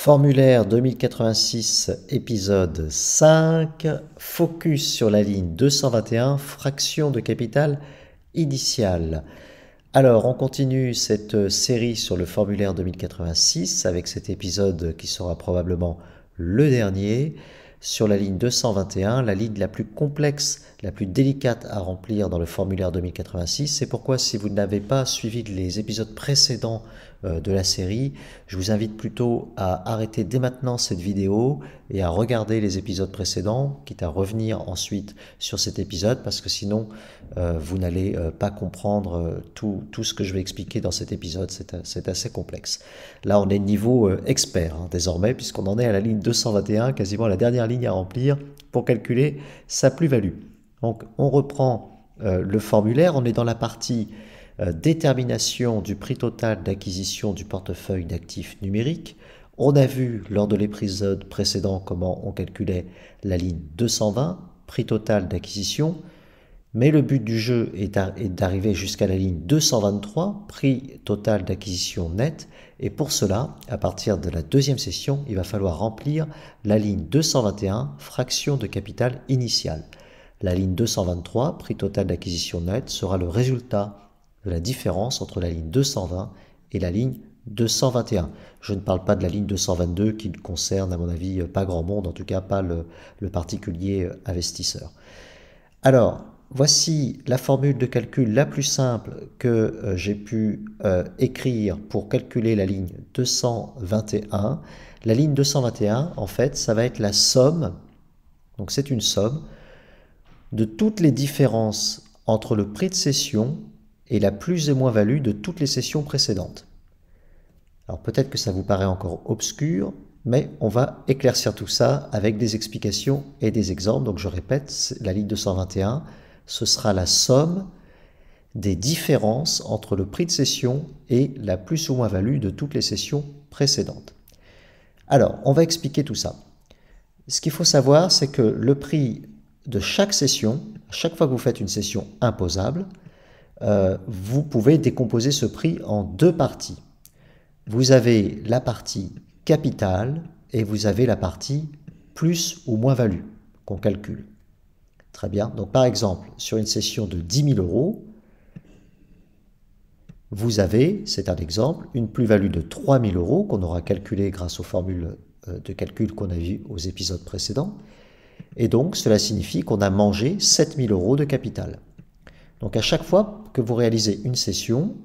Formulaire 2086, épisode 5, focus sur la ligne 221, fraction de capital initiale. Alors, on continue cette série sur le formulaire 2086 avec cet épisode qui sera probablement le dernier sur la ligne 221, la ligne la plus complexe, la plus délicate à remplir dans le formulaire 2086. C'est pourquoi si vous n'avez pas suivi les épisodes précédents de la série, je vous invite plutôt à arrêter dès maintenant cette vidéo et à regarder les épisodes précédents, quitte à revenir ensuite sur cet épisode, parce que sinon vous n'allez pas comprendre tout ce que je vais expliquer dans cet épisode. C'est assez complexe. Là, on est niveau expert désormais, puisqu'on en est à la ligne 221, quasiment la dernière ligne à remplir pour calculer sa plus-value. Donc, on reprend le formulaire, on est dans la partie détermination du prix total d'acquisition du portefeuille d'actifs numériques. On a vu lors de l'épisode précédent comment on calculait la ligne 220, prix total d'acquisition, mais le but du jeu est d'arriver jusqu'à la ligne 223, prix total d'acquisition net, et pour cela, à partir de la deuxième session, il va falloir remplir la ligne 221, fraction de capital initial. La ligne 223, prix total d'acquisition net, sera le résultat de la différence entre la ligne 220 et la ligne 221. Je ne parle pas de la ligne 222 qui ne concerne à mon avis pas grand monde, en tout cas pas le particulier investisseur. Alors, voici la formule de calcul la plus simple que j'ai pu écrire pour calculer la ligne 221. La ligne 221, en fait, ça va être la somme, donc c'est une somme, de toutes les différences entre le prix de cession et la plus et moins-value de toutes les sessions précédentes. Alors peut-être que ça vous paraît encore obscur, mais on va éclaircir tout ça avec des explications et des exemples. Donc je répète, la ligne 221, ce sera la somme des différences entre le prix de cession et la plus ou moins-value de toutes les sessions précédentes. Alors, on va expliquer tout ça. Ce qu'il faut savoir, c'est que le prix de chaque session, chaque fois que vous faites une session imposable, vous pouvez décomposer ce prix en deux parties. Vous avez la partie capital et vous avez la partie plus ou moins-value qu'on calcule. Très bien. Donc par exemple, sur une session de 10 000 euros, vous avez, c'est un exemple, une plus-value de 3 000 euros qu'on aura calculé grâce aux formules de calcul qu'on a vues aux épisodes précédents. Et donc cela signifie qu'on a mangé 7 000 euros de capital. Donc à chaque fois que vous réalisez une session,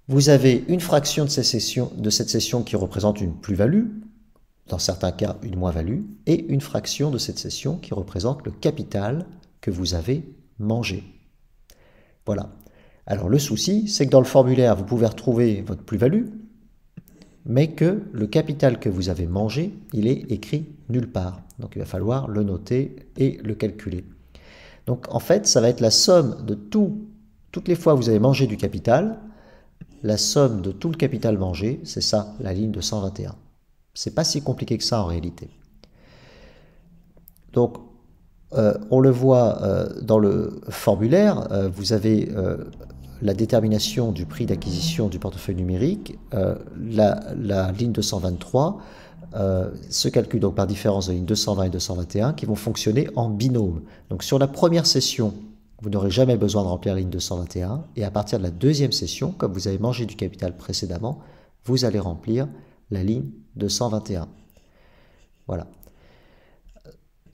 vous avez une fraction de cette session qui représente une plus-value, dans certains cas une moins-value, et une fraction de cette session qui représente le capital que vous avez mangé. Voilà. Alors le souci, c'est que dans le formulaire, vous pouvez retrouver votre plus-value, mais que le capital que vous avez mangé, il est écrit nulle part. Donc il va falloir le noter et le calculer. Donc en fait, ça va être la somme de toutes les fois où vous avez mangé du capital, la somme de tout le capital mangé, c'est ça, la ligne 221. C'est pas si compliqué que ça en réalité. Donc, on le voit dans le formulaire, vous avez la détermination du prix d'acquisition du portefeuille numérique, la ligne 223 se calcule donc par différence de ligne 220 et 221 qui vont fonctionner en binôme. Donc sur la première session, vous n'aurez jamais besoin de remplir la ligne 221 et à partir de la deuxième session, comme vous avez mangé du capital précédemment, vous allez remplir la ligne 221. Voilà.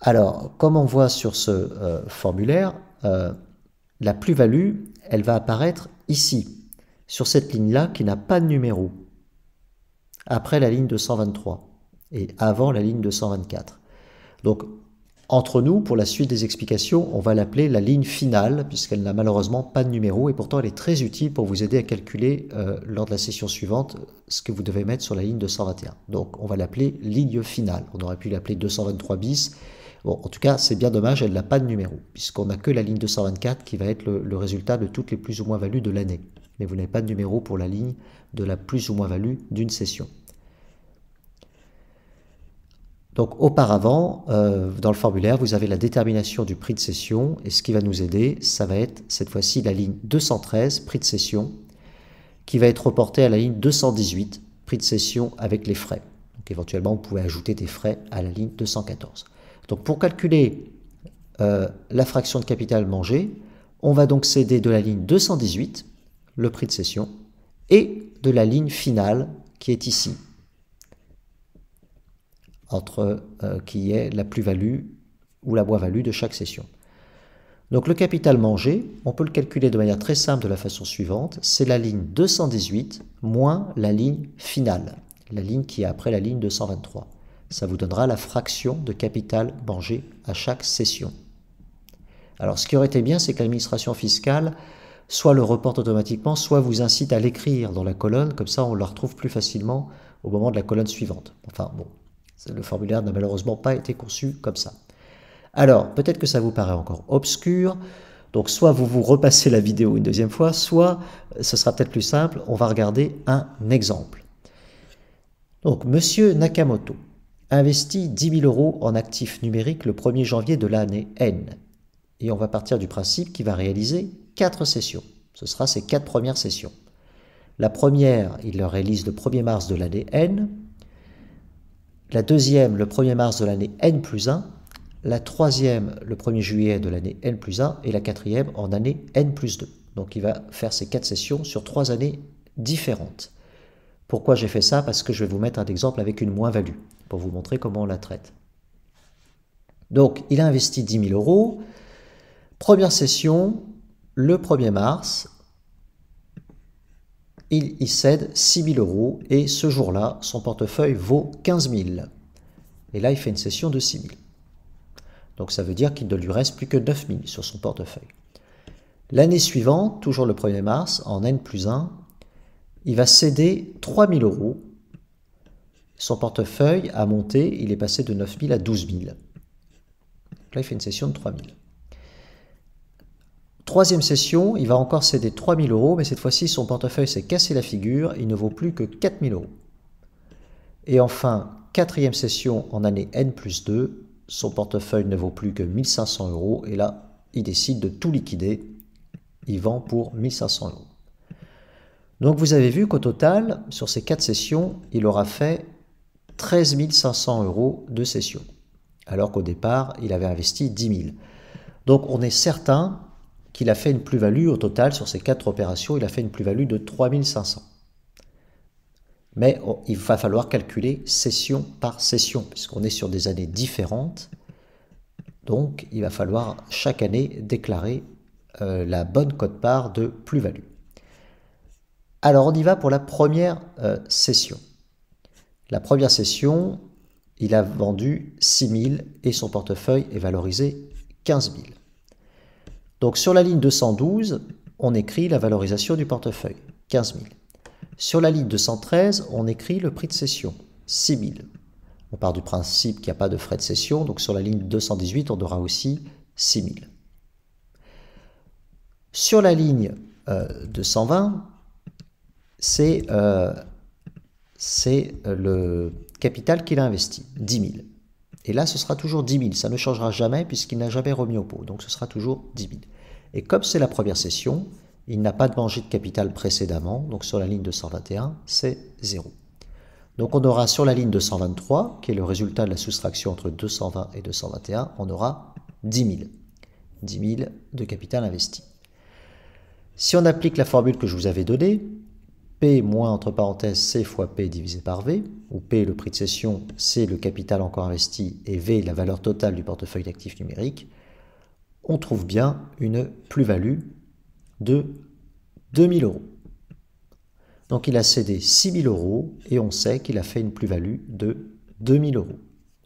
Alors, comme on voit sur ce formulaire, la plus-value, elle va apparaître ici, sur cette ligne-là qui n'a pas de numéro, après la ligne 223 et avant la ligne 224. Donc, entre nous, pour la suite des explications, on va l'appeler la ligne finale, puisqu'elle n'a malheureusement pas de numéro, et pourtant elle est très utile pour vous aider à calculer lors de la session suivante ce que vous devez mettre sur la ligne 221. Donc on va l'appeler ligne finale. On aurait pu l'appeler 223 bis. Bon, en tout cas, c'est bien dommage, elle n'a pas de numéro, puisqu'on n'a que la ligne 224 qui va être le résultat de toutes les plus ou moins-values de l'année. Mais vous n'avez pas de numéro pour la ligne de la plus ou moins-value d'une session. Donc auparavant, dans le formulaire, vous avez la détermination du prix de cession et ce qui va nous aider, ça va être cette fois-ci la ligne 213, prix de cession, qui va être reportée à la ligne 218, prix de cession avec les frais. éventuellement, vous pouvez ajouter des frais à la ligne 214. Donc pour calculer la fraction de capital mangé, on va donc céder de la ligne 218, le prix de cession, et de la ligne finale qui est ici, qui est la plus-value ou la moins-value de chaque cession. Donc le capital mangé, on peut le calculer de manière très simple de la façon suivante, c'est la ligne 218 moins la ligne finale, la ligne qui est après la ligne 223. Ça vous donnera la fraction de capital mangé à chaque cession. Alors ce qui aurait été bien, c'est que l'administration fiscale soit le reporte automatiquement, soit vous incite à l'écrire dans la colonne, comme ça on la retrouve plus facilement au moment de la colonne suivante. Enfin bon, le formulaire n'a malheureusement pas été conçu comme ça. Alors, peut-être que ça vous paraît encore obscur, donc soit vous vous repassez la vidéo une deuxième fois, soit ce sera peut-être plus simple, on va regarder un exemple. Donc, Monsieur Nakamoto investit 10 000 € en actifs numériques le 1er janvier de l'année N. Et on va partir du principe qu'il va réaliser 4 sessions. Ce sera ses 4 premières sessions. La première, il le réalise le 1er mars de l'année N. La deuxième, le 1er mars de l'année N plus 1. La troisième, le 1er juillet de l'année N plus 1, et la quatrième en année N plus 2. Donc il va faire ces 4 sessions sur 3 années différentes. Pourquoi j'ai fait ça? Parce que je vais vous mettre un exemple avec une moins-value, pour vous montrer comment on la traite. Donc il a investi 10 000 €. Première session, le 1er mars, il cède 6 000 € et ce jour-là, son portefeuille vaut 15 000. Et là, il fait une session de 6 000. Donc ça veut dire qu'il ne lui reste plus que 9 000 sur son portefeuille. L'année suivante, toujours le 1er mars, en N plus 1, il va céder 3 000 €. Son portefeuille a monté, il est passé de 9 000 à 12 000. Là, il fait une session de 3 000. Troisième session, il va encore céder 3 000 €, mais cette fois-ci, son portefeuille s'est cassé la figure, il ne vaut plus que 4 000 €. Et enfin, quatrième session en année N plus 2, son portefeuille ne vaut plus que 1 500 €, et là, il décide de tout liquider, il vend pour 1 500 €. Donc vous avez vu qu'au total, sur ces 4 sessions, il aura fait 13 500 € de session, alors qu'au départ, il avait investi 10 000. Donc on est certain qu'il a fait une plus-value au total, sur ces 4 opérations, il a fait une plus-value de 3 500. Mais il va falloir calculer session par session, puisqu'on est sur des années différentes. Donc il va falloir chaque année déclarer la bonne quote-part de plus-value. Alors on y va pour la première session. La première session, il a vendu 6 000 et son portefeuille est valorisé 15 000. Donc sur la ligne 212, on écrit la valorisation du portefeuille, 15 000. Sur la ligne 213, on écrit le prix de cession, 6 000. On part du principe qu'il n'y a pas de frais de cession, donc sur la ligne 218, on aura aussi 6 000. Sur la ligne 220, c'est le capital qu'il a investi, 10 000. Et là, ce sera toujours 10 000, ça ne changera jamais puisqu'il n'a jamais remis au pot, donc ce sera toujours 10 000. Et comme c'est la première session, il n'a pas de mangé de capital précédemment, donc sur la ligne 221, c'est 0. Donc on aura sur la ligne 223, qui est le résultat de la soustraction entre 220 et 221, on aura 10 000. 10 000 de capital investi. Si on applique la formule que je vous avais donnée, P moins entre parenthèses C fois P divisé par V, où P est le prix de cession, C le capital encore investi et V la valeur totale du portefeuille d'actifs numériques, on trouve bien une plus-value de 2 000 €. Donc il a cédé 6 000 € et on sait qu'il a fait une plus-value de 2 000 €.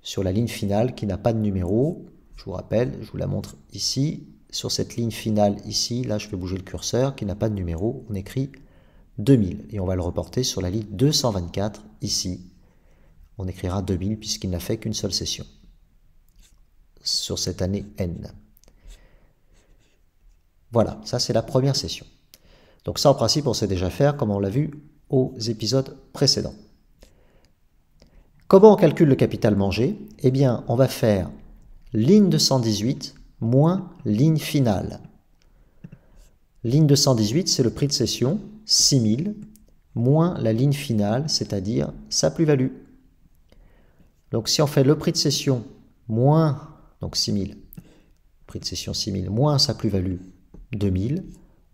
Sur la ligne finale qui n'a pas de numéro, je vous rappelle, je vous la montre ici, sur cette ligne finale ici, là je fais bouger le curseur, qui n'a pas de numéro, on écrit 2000 et on va le reporter sur la ligne 224 ici. On écrira 2000 puisqu'il n'a fait qu'une seule session sur cette année N. Voilà, ça c'est la première session. Donc ça en principe on sait déjà faire comme on l'a vu aux épisodes précédents. Comment on calcule le capital mangé? Eh bien on va faire ligne 218 moins ligne finale. Ligne 218 c'est le prix de cession, 6 000, moins la ligne finale, c'est-à-dire sa plus-value. Donc si on fait le prix de cession moins, donc 6 000, prix de cession 6 000, moins sa plus-value 2 000,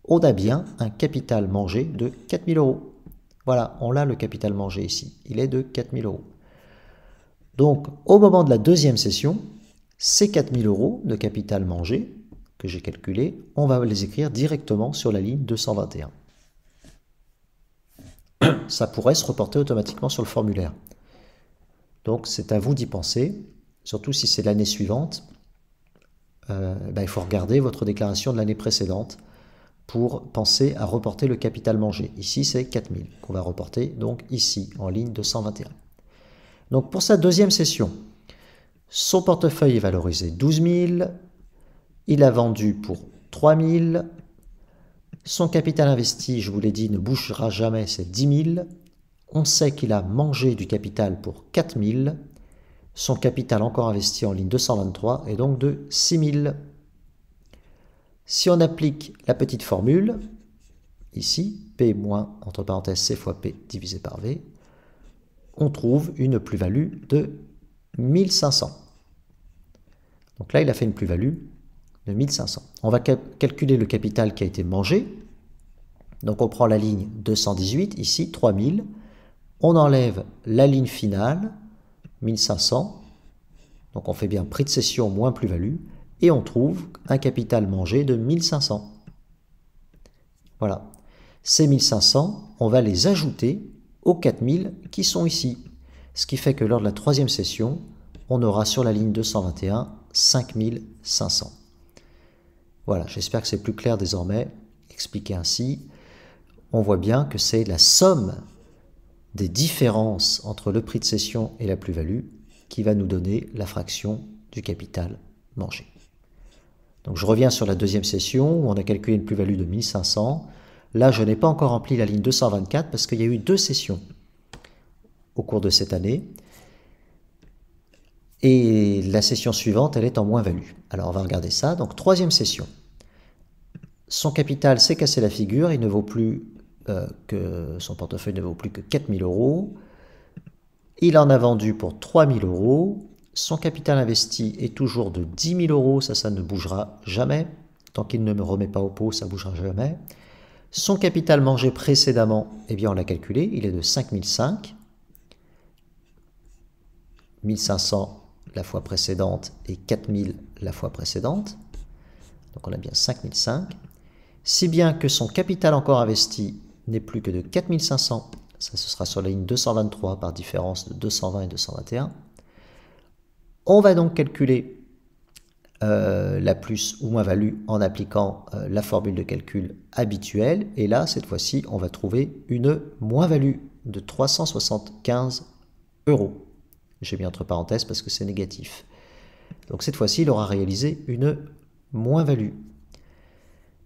on a bien un capital mangé de 4 000 euros. Voilà, on a le capital mangé ici, il est de 4 000 euros. Donc au moment de la deuxième session, ces 4 000 euros de capital mangé que j'ai calculé, on va les écrire directement sur la ligne 221. Ça pourrait se reporter automatiquement sur le formulaire. Donc c'est à vous d'y penser, surtout si c'est l'année suivante. Il faut regarder votre déclaration de l'année précédente pour penser à reporter le capital mangé. Ici, c'est 4 000 qu'on va reporter, donc ici, en ligne 221. Donc pour sa deuxième session, son portefeuille est valorisé 12 000, il a vendu pour 3 000, son capital investi, je vous l'ai dit, ne bougera jamais, c'est 10 000. On sait qu'il a mangé du capital pour 4 000. Son capital encore investi en ligne 223 est donc de 6 000. Si on applique la petite formule, ici, P moins, entre parenthèses, C fois P divisé par V, on trouve une plus-value de 1500. Donc là, il a fait une plus-value de 1500. On va calculer le capital qui a été mangé. Donc on prend la ligne 218, ici, 3000. On enlève la ligne finale, 1500. Donc on fait bien prix de cession moins plus-value. Et on trouve un capital mangé de 1500. Voilà. Ces 1500, on va les ajouter aux 4000 qui sont ici. Ce qui fait que lors de la troisième session, on aura sur la ligne 221 5500. Voilà, j'espère que c'est plus clair désormais. Expliqué ainsi, on voit bien que c'est la somme des différences entre le prix de cession et la plus-value qui va nous donner la fraction du capital mangé. Donc je reviens sur la deuxième session où on a calculé une plus-value de 1500. Là, je n'ai pas encore rempli la ligne 224 parce qu'il y a eu 2 sessions au cours de cette année. Et la session suivante, elle est en moins-value. Alors on va regarder ça. Donc troisième session. Son capital s'est cassé la figure, il ne vaut plus son portefeuille ne vaut plus que 4 000 euros. Il en a vendu pour 3 000 euros. Son capital investi est toujours de 10 000 euros, ça ne bougera jamais. Tant qu'il ne me remet pas au pot, ça ne bougera jamais. Son capital mangé précédemment, eh bien on l'a calculé, il est de 5 500. 1500 la fois précédente et 4000 la fois précédente. Donc on a bien 5005. Si bien que son capital encore investi n'est plus que de 4500, ça ce sera sur la ligne 223 par différence de 220 et 221. On va donc calculer la plus ou moins-value en appliquant la formule de calcul habituelle. Et là, cette fois-ci, on va trouver une moins-value de 375 euros. J'ai mis entre parenthèses parce que c'est négatif. Donc cette fois-ci, il aura réalisé une moins-value.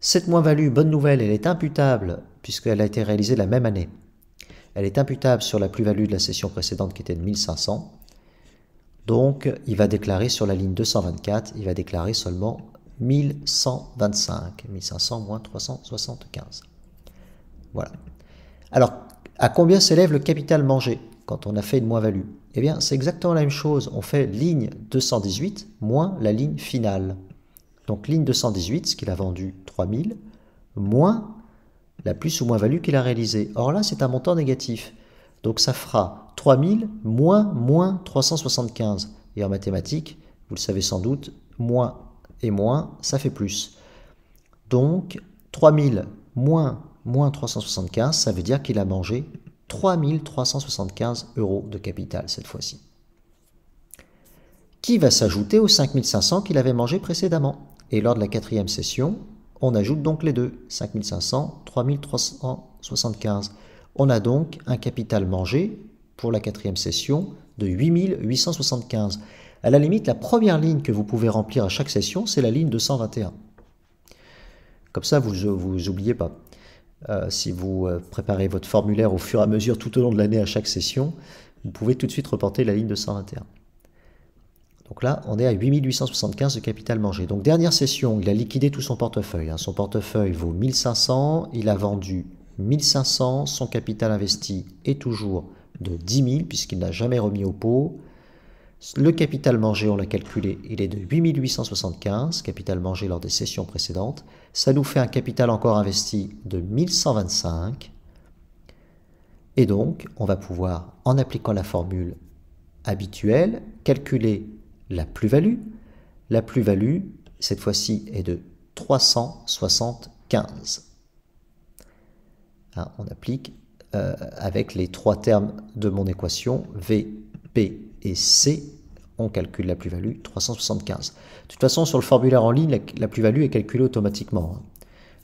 Cette moins-value, bonne nouvelle, elle est imputable puisqu'elle a été réalisée la même année. Elle est imputable sur la plus-value de la session précédente qui était de 1500. Donc, il va déclarer sur la ligne 224, il va déclarer seulement 1125. 1500 moins 375. Voilà. Alors, à combien s'élève le capital mangé quand on a fait une moins-value? Eh bien, c'est exactement la même chose. On fait ligne 218 moins la ligne finale. Donc, ligne 218, ce qu'il a vendu 3000, moins la plus ou moins-value qu'il a réalisée. Or là, c'est un montant négatif. Donc, ça fera 3000 moins 375. Et en mathématiques, vous le savez sans doute, moins et moins, ça fait plus. Donc, 3000 moins 375, ça veut dire qu'il a mangé 3375 euros de capital cette fois-ci. Qui va s'ajouter aux 5500 qu'il avait mangé précédemment. Et lors de la quatrième session, on ajoute donc les deux, 5500, 3375. On a donc un capital mangé pour la quatrième session de 8875. À la limite, la première ligne que vous pouvez remplir à chaque session, c'est la ligne 221. Comme ça, vous n'oubliez pas. Si vous préparez votre formulaire au fur et à mesure tout au long de l'année à chaque session, vous pouvez tout de suite reporter la ligne 221. Donc là, on est à 8875 de capital mangé. Donc dernière session, il a liquidé tout son portefeuille. Son portefeuille vaut 1500, il a vendu 1500, son capital investi est toujours de 10 000 puisqu'il n'a jamais remis au pot. Le capital mangé, on l'a calculé, il est de 8875, capital mangé lors des sessions précédentes. Ça nous fait un capital encore investi de 1125. Et donc, on va pouvoir, en appliquant la formule habituelle, calculer la plus-value. La plus-value, cette fois-ci, est de 375. Hein, on applique avec les trois termes de mon équation, V, P et C, on calcule la plus-value, 375. De toute façon, sur le formulaire en ligne, la plus-value est calculée automatiquement.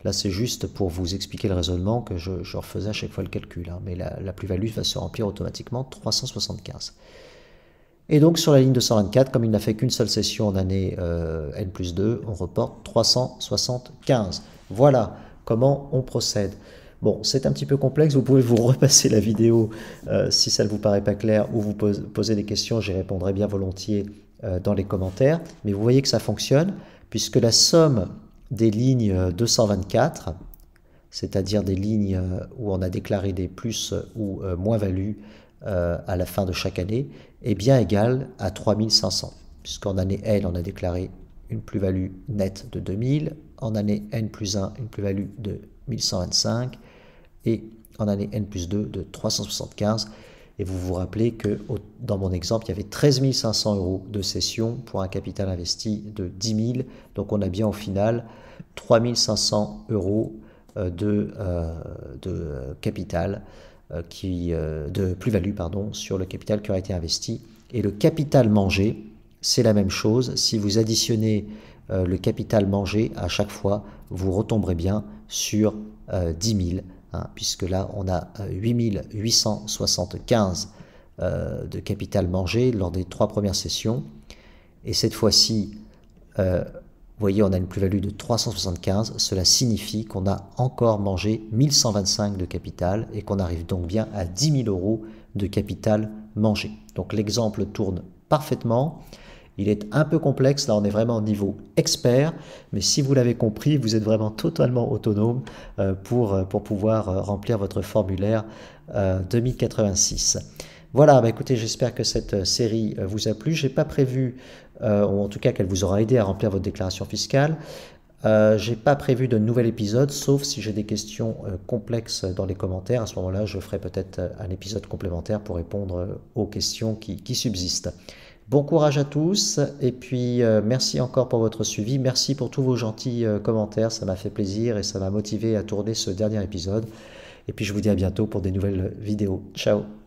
Là, c'est juste pour vous expliquer le raisonnement que je refaisais à chaque fois le calcul. Hein, mais la plus-value va se remplir automatiquement, 375. Et donc, sur la ligne 224, comme il n'a fait qu'une seule session en année N+2, on reporte 375. Voilà comment on procède. Bon, c'est un petit peu complexe, vous pouvez vous repasser la vidéo si ça ne vous paraît pas clair ou vous poser des questions, j'y répondrai bien volontiers dans les commentaires. Mais vous voyez que ça fonctionne, puisque la somme des lignes 224, c'est-à-dire des lignes où on a déclaré des plus ou moins-values à la fin de chaque année, est bien égale à 3500, puisqu'en année N, on a déclaré une plus-value nette de 2000, en année N+1, une plus-value de 1125, et en année N+2 de 375. Et vous vous rappelez que dans mon exemple, il y avait 13 500 euros de cession pour un capital investi de 10 000. Donc on a bien au final 3 500 euros de capital, de plus-value sur le capital qui aurait été investi. Et le capital mangé, c'est la même chose. Si vous additionnez le capital mangé à chaque fois, vous retomberez bien sur 10 000. Hein, puisque là, on a 8 875 de capital mangé lors des 3 premières sessions. Et cette fois-ci, vous voyez, on a une plus-value de 375. Cela signifie qu'on a encore mangé 1125 de capital et qu'on arrive donc bien à 10 000 euros de capital mangé. Donc l'exemple tourne parfaitement. Il est un peu complexe, là on est vraiment au niveau expert, mais si vous l'avez compris, vous êtes vraiment totalement autonome pour pouvoir remplir votre formulaire 2086. Voilà, bah écoutez, j'espère que cette série vous a plu. Je n'ai pas prévu, ou en tout cas qu'elle vous aura aidé à remplir votre déclaration fiscale. Je n'ai pas prévu de nouvel épisode, sauf si j'ai des questions complexes dans les commentaires. À ce moment-là, je ferai peut-être un épisode complémentaire pour répondre aux questions qui subsistent. Bon courage à tous et puis merci encore pour votre suivi. Merci pour tous vos gentils commentaires, ça m'a fait plaisir et ça m'a motivé à tourner ce dernier épisode. Et puis je vous dis à bientôt pour des nouvelles vidéos. Ciao!